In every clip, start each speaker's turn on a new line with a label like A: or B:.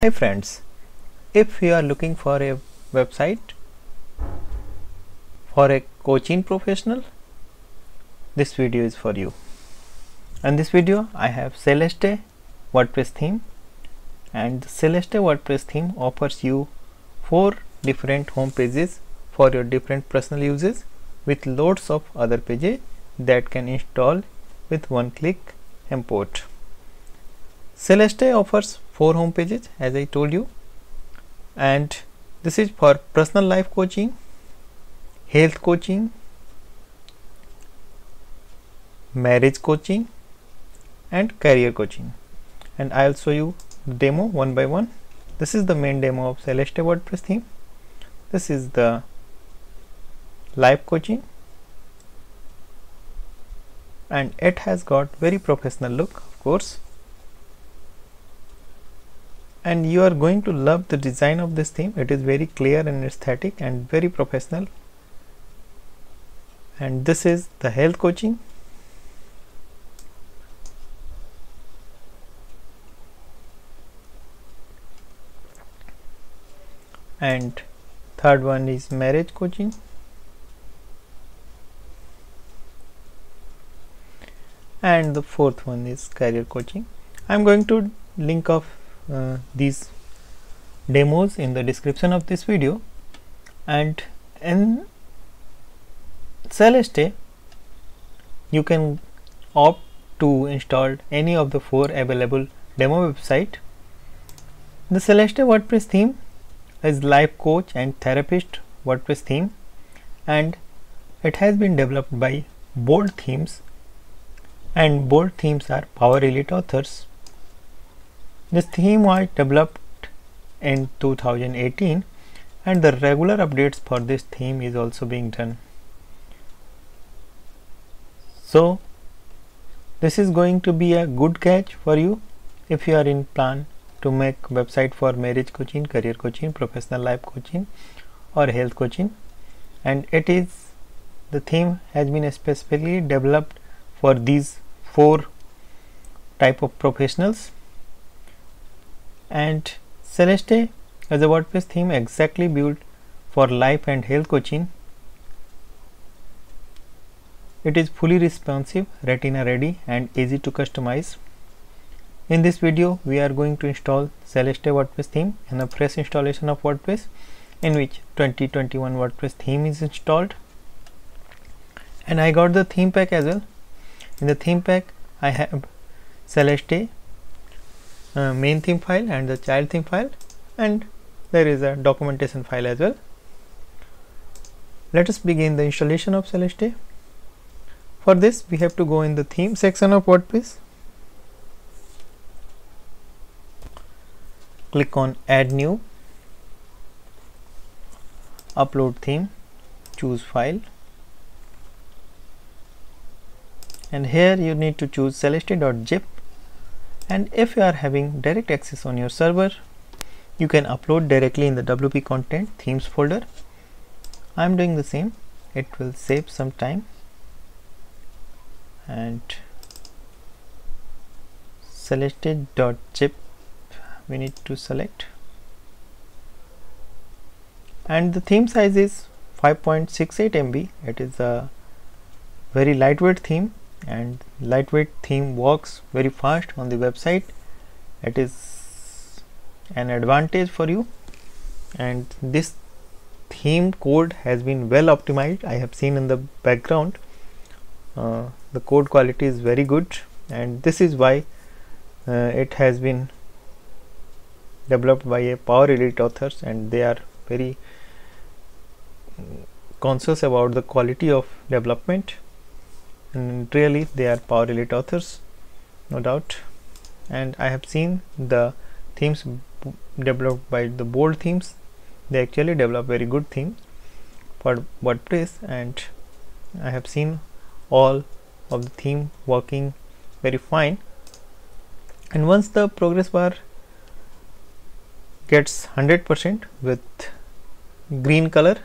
A: Hey friends, if you are looking for a website for a coaching professional, this video is for you. In this video I have Celeste WordPress theme, and the Celeste WordPress theme offers you 4 different home pages for your different personal uses with loads of other pages that can install with one click import. Celeste offers 4 home pages as I told you, and this is for personal life coaching, health coaching, marriage coaching and career coaching. And I will show you demo one by one. This is the main demo of Celeste WordPress theme. This is the life coaching, and it has got very professional look, of course, and you are going to love the design of this theme. It is very clear and aesthetic and very professional. And this is the health coaching, and third one is marriage coaching, and the fourth one is career coaching. I am going to link of these demos in the description of this video. And in Celeste you can opt to install any of the 4 available demo website. The Celeste WordPress theme is life coach and therapist WordPress theme, and it has been developed by Bold Themes, and Bold Themes are Power Elite authors. This theme was developed in 2018, and the regular updates for this theme is also being done. So this is going to be a good catch for you if you are in plan to make website for marriage coaching, career coaching, professional life coaching or health coaching. And the theme has been specifically developed for these 4 type of professionals. And Celeste is a WordPress theme exactly built for life and health coaching. It is fully responsive, retina ready and easy to customize. In this video we are going to install Celeste WordPress theme in a fresh installation of WordPress, in which 2021 WordPress theme is installed. And I got the theme pack as well. In the theme pack I have Celeste main theme file and the child theme file, and there is a documentation file as well. Let us begin the installation of Celeste. For this we have to go in the theme section of WordPress, click on add new, upload theme, choose file, and here you need to choose celeste.zip. And if you are having direct access on your server, you can upload directly in the WP content themes folder. I am doing the same. It will save some time. And celeste.zip we need to select, and the theme size is 5.68 MB. It is a very lightweight theme, and lightweight theme works very fast on the website. It is an advantage for you, and this theme code has been well optimized. I have seen in the background the code quality is very good, and this is why it has been developed by a Power Elite authors, and they are very conscious about the quality of development, and really they are Power Elite authors, no doubt. And I have seen the themes developed by the Bold Themes. They actually develop very good themes for WordPress, and I have seen all of the theme working very fine. And once the progress bar gets 100% with green color,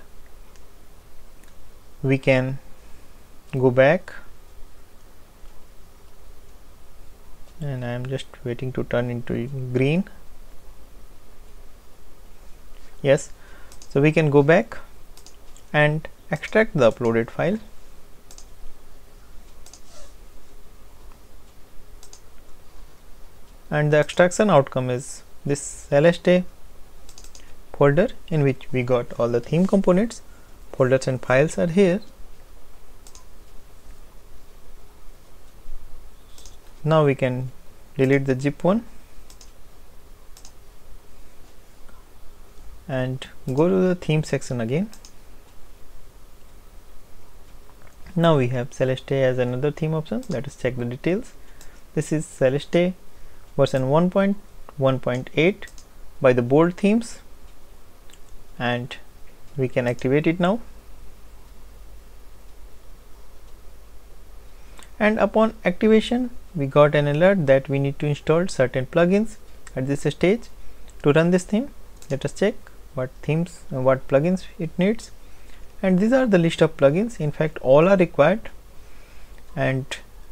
A: we can go back, and I am just waiting to turn into green. Yes, so we can go back and extract the uploaded file. And the extraction outcome is this Celeste folder in which we got all the theme components. Folders and files are here. Now we can delete the zip one and go to the theme section again. Now we have Celeste as another theme option. Let us check the details. This is Celeste version 1.1.8 by the Bold Themes, and we can activate it now. And upon activation, we got an alert that we need to install certain plugins at this stage to run this theme. Let us check what themes and what plugins it needs. And these are the list of plugins. In fact, all are required, and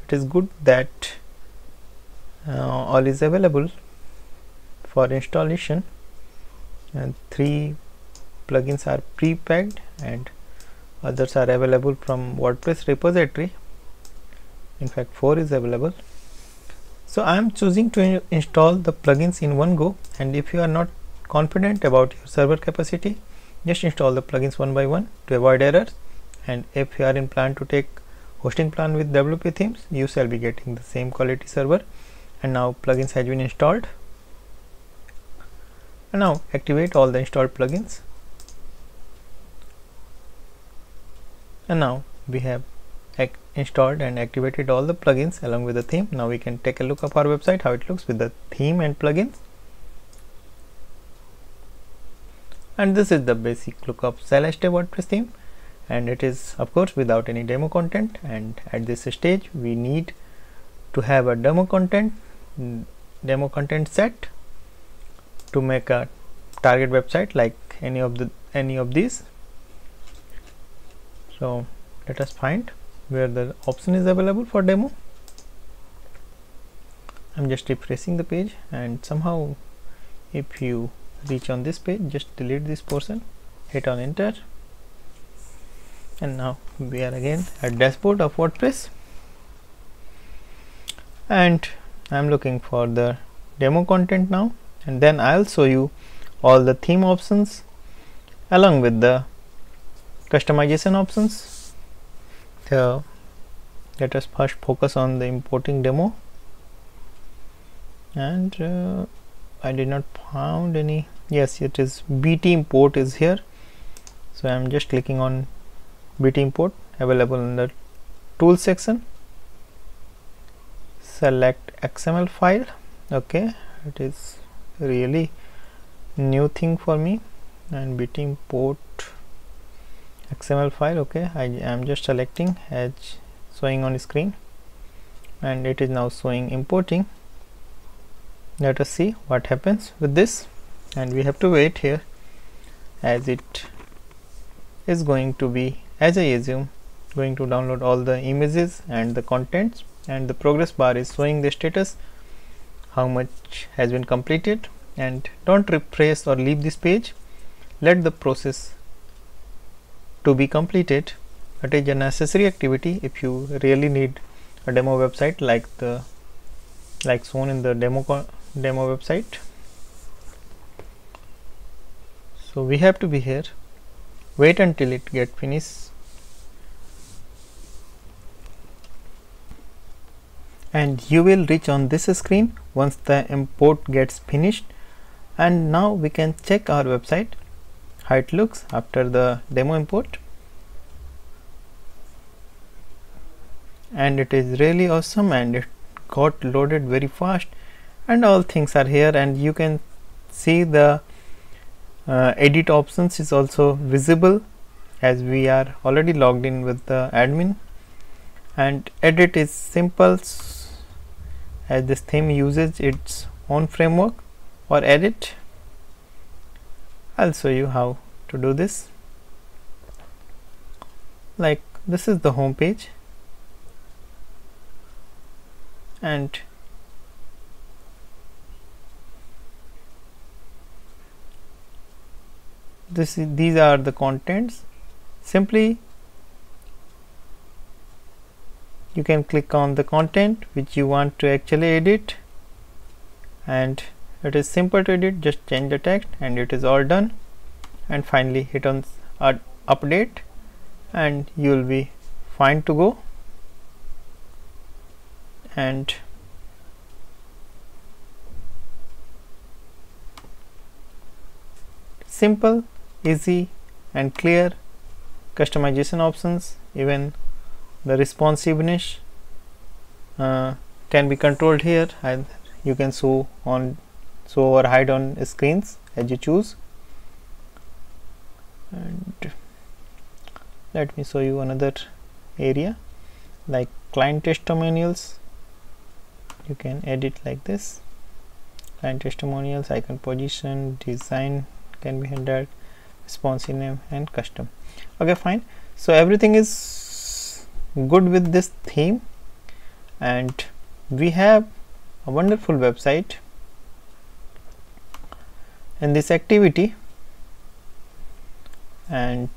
A: it is good that all is available for installation. And 3 plugins are pre-packed and others are available from WordPress repository. In fact, 4 is available. So I am choosing to install the plugins in one go, and if you are not confident about your server capacity, just install the plugins one by one to avoid errors. And if you are in plan to take hosting plan with WP Themes, you shall be getting the same quality server. And now plugins has been installed. And now activate all the installed plugins. And now we have installed and activated all the plugins along with the theme. Now we can take a look of our website, how it looks with the theme and plugins. And this is the basic look of Celeste WordPress theme, and it is of course without any demo content. And at this stage we need to have a demo content set to make a target website like any of these. So let us find where the option is available for demo. I'm just refreshing the page, and somehow if you reach on this page, just delete this portion, hit on enter, and now we are again at dashboard of WordPress, and I'm looking for the demo content now, and then I'll show you all the theme options along with the customization options. So let us first focus on the importing demo, and I did not found any. Yes, it is BT import is here, so I'm just clicking on BT import, available in the tools section. Select XML file. Okay, it is really new thing for me. And BT import XML file. Okay, I am just selecting as showing on screen, and it is now showing importing. Let us see what happens with this, and we have to wait here as it is going to be, as I assume, going to download all the images and the contents, and the progress bar is showing the status, how much has been completed. And don't refresh or leave this page, let the process to be completed. It is a necessary activity if you really need a demo website like shown in the demo website. So we have to be here, wait until it get finished, and you will reach on this screen once the import gets finished. And now we can check our website, how it looks after the demo import, and it is really awesome, and it got loaded very fast, and all things are here, and you can see the edit options is also visible as we are already logged in with the admin. And edit is simple as this theme uses its own framework or edit. I'll show you how to do this. Like, this is the home page, and these are the contents. Simply you can click on the content which you want to actually edit, and it is simple to edit. Just change the text and it is all done, and finally hit on update and you will be fine to go. And simple, easy and clear customization options. Even the responsiveness can be controlled here, and you can show or hide on screens as you choose. And let me show you another area like client testimonials. You can edit like this. Client testimonials, icon position, design can be handled, responsive name and custom. Okay, fine. So everything is good with this theme, and we have a wonderful website. In this activity, and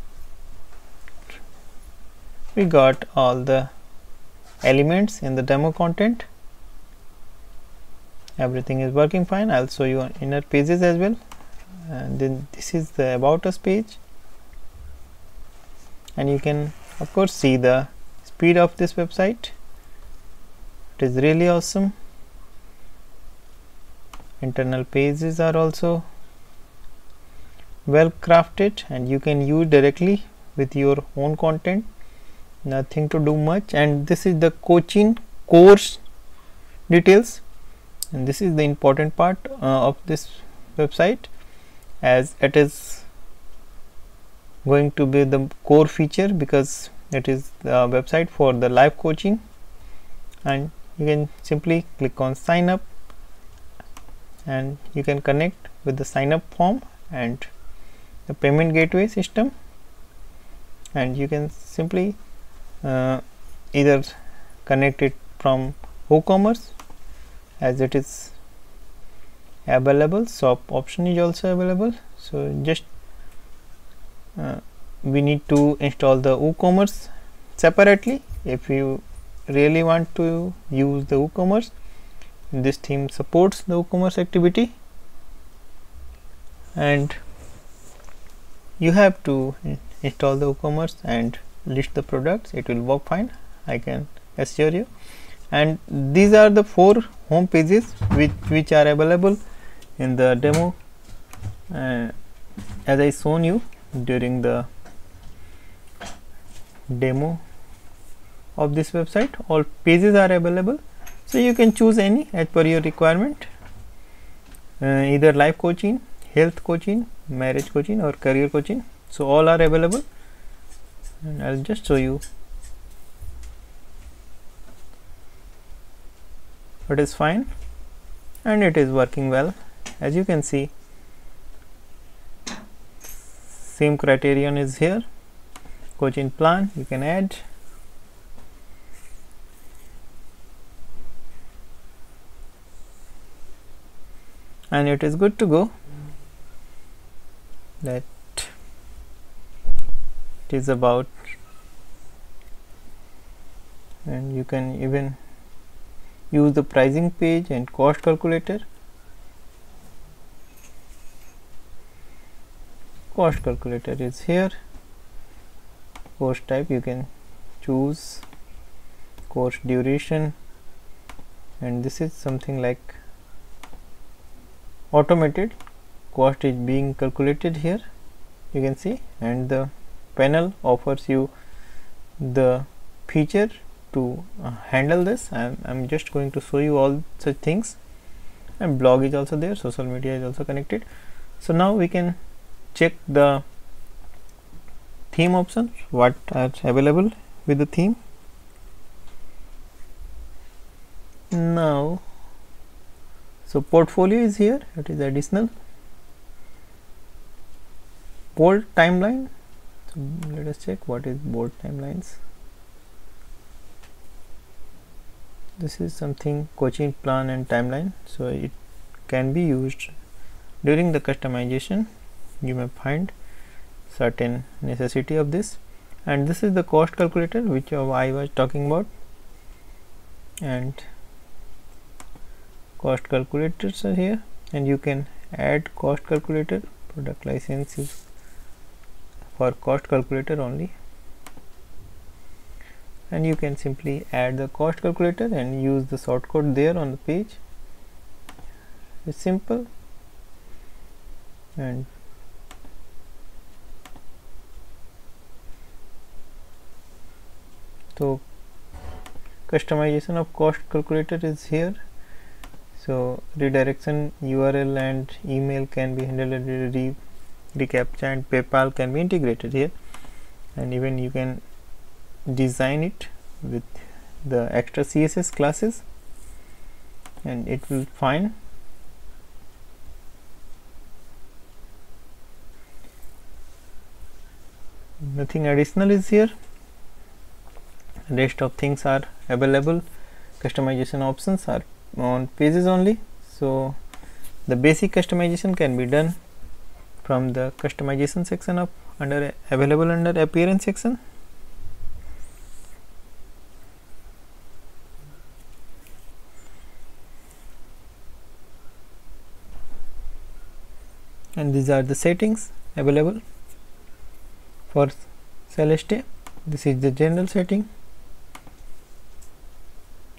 A: we got all the elements in the demo content. Everything is working fine. I'll show you on inner pages as well. And then this is the about us page, and you can of course see the speed of this website. It is really awesome. Internal pages are also well crafted, and you can use directly with your own content. Nothing to do much. And this is the coaching course details, and this is the important part of this website, as it is going to be the core feature, because it is the website for the live coaching. And you can simply click on sign up, and you can connect with the sign up form and the payment gateway system, and you can simply either connect it from WooCommerce, as it is available. Shop option is also available. So just we need to install the WooCommerce separately. If you really want to use the WooCommerce, this theme supports the WooCommerce activity, and you have to install the WooCommerce and list the products. It will work fine, I can assure you. And these are the 4 home pages which are available in the demo, as I shown you during the demo of this website. All pages are available, so you can choose any as per your requirement, either life coaching, health coaching, marriage coaching or career coaching. So all are available, and I'll just show you. It is fine and it is working well. As you can see, same criterion is here. Coaching plan you can add, and it is good to go. That it is about, and you can even use the pricing page and cost calculator. Cost calculator is here. Course type you can choose, course duration, and this is something like automated. Cost is being calculated here, you can see, and the panel offers you the feature to handle this. I'm just going to show you all such things, and blog is also there, social media is also connected. So now we can check the theme options, what are available with the theme. Now, so portfolio is here, it is additional. Bold timeline, so let us check what is bold timelines. This is something coaching plan and timeline, so it can be used during the customization. You may find certain necessity of this. And this is the cost calculator which I was talking about, and cost calculators are here, and you can add cost calculator. Product license is for cost calculator only, and you can simply add the cost calculator and use the shortcode there on the page. It's simple. And so customization of cost calculator is here. So redirection, URL and email can be handled, reCAPTCHA and PayPal can be integrated here, and even you can design it with the extra CSS classes and it will fine. Nothing additional is here. Rest of things are available. Customization options are on pages only. So the basic customization can be done from the customization section of available under appearance section. And these are the settings available for Celeste. This is the general setting.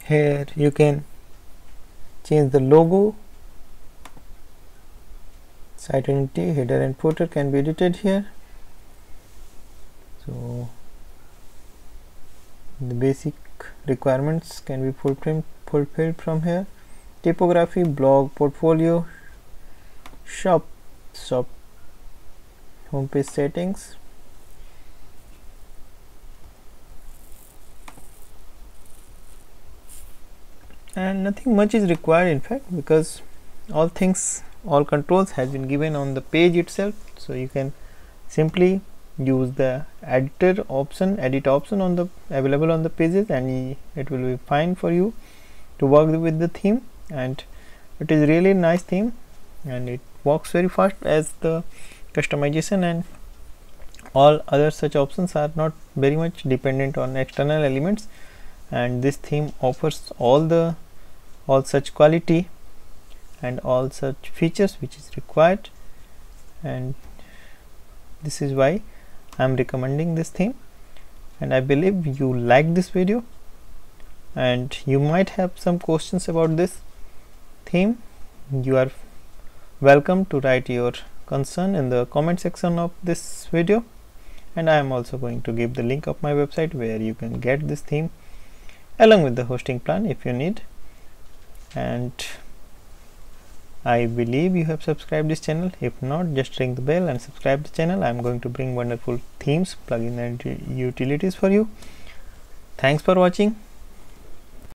A: Here you can change the logo, site identity, header and footer can be edited here. So the basic requirements can be fulfilled from here. Typography, blog, portfolio, shop homepage settings, and nothing much is required in fact, because all controls has been given on the page itself. So you can simply use the edit option on the available on the pages, and it will be fine for you to work with the theme. And it is really nice theme, and it works very fast, as the customization and all other such options are not very much dependent on external elements, and this theme offers all such quality and all such features which is required, and this is why I am recommending this theme. And I believe you like this video, and you might have some questions about this theme. You are welcome to write your concern in the comment section of this video, and I am also going to give the link of my website where you can get this theme along with the hosting plan if you need. And I believe you have subscribed this channel. If not, just ring the bell and subscribe the channel. I am going to bring wonderful themes, plugins and utilities for you. Thanks for watching.